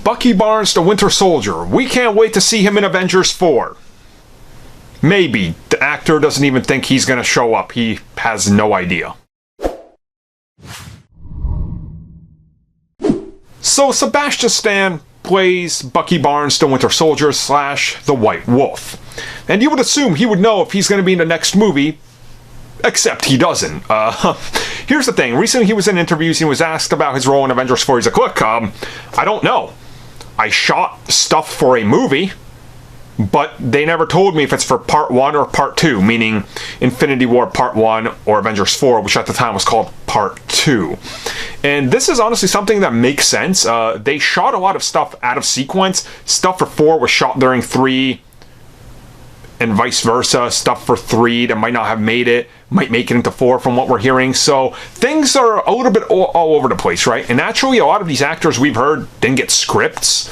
Bucky Barnes, the Winter Soldier. We can't wait to see him in Avengers 4. Maybe. The actor doesn't even think he's going to show up. He has no idea. So Sebastian Stan plays Bucky Barnes, the Winter Soldier / the White Wolf. And you would assume he would know if he's going to be in the next movie, except he doesn't. Here's the thing. Recently he was in interviews, he was asked about his role in Avengers 4. He's like, look, I don't know. I shot stuff for a movie, but they never told me if it's for Part 1 or Part 2, meaning Infinity War Part 1 or Avengers 4, which at the time was called Part 2. And this is honestly something that makes sense. They shot a lot of stuff out of sequence. Stuff for 4 was shot during 3, and vice versa. Stuff for 3 that might not have made it, might make it into 4 from what we're hearing. So things are a little bit all over the place, right? And naturally, a lot of these actors we've heard didn't get scripts.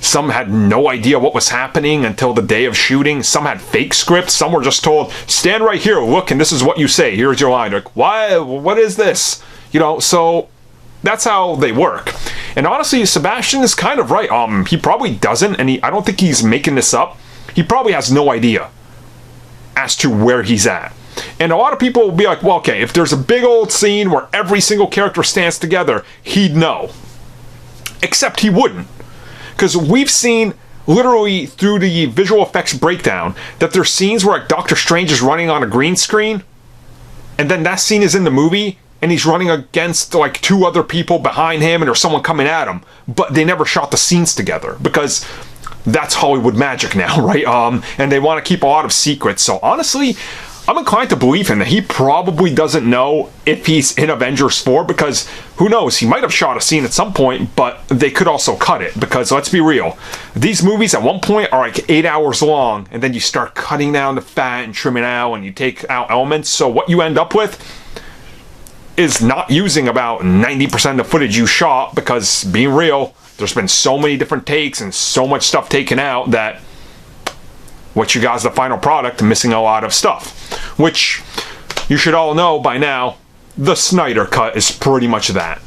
Some had no idea what was happening until the day of shooting. Some had fake scripts. Some were just told, stand right here, look, and this is what you say. Here's your line. Like, why? What is this? You know, so that's how they work. And honestly, Sebastian is kind of right. He probably doesn't, and I don't think he's making this up. He probably has no idea as to where he's at. And a lot of people will be like, well, okay, if there's a big old scene where every single character stands together, he'd know. Except he wouldn't. Because we've seen, literally through the visual effects breakdown, that there's scenes where like, Doctor Strange is running on a green screen, and then that scene is in the movie, and he's running against like 2 other people behind him, and there's someone coming at him. But they never shot the scenes together, because that's Hollywood magic now, right? And they want to keep a lot of secrets. So honestly, I'm inclined to believe him that he probably doesn't know if he's in Avengers 4, because who knows, he might have shot a scene at some point, but they could also cut it, because let's be real, these movies at one point are like 8 hours long, and then you start cutting down the fat and trimming out, and you take out elements, so what you end up with is not using about 90% of the footage you shot, because being real, there's been so many different takes and so much stuff taken out that what you got is the final product, missing a lot of stuff. Which you should all know by now, the Snyder Cut is pretty much that.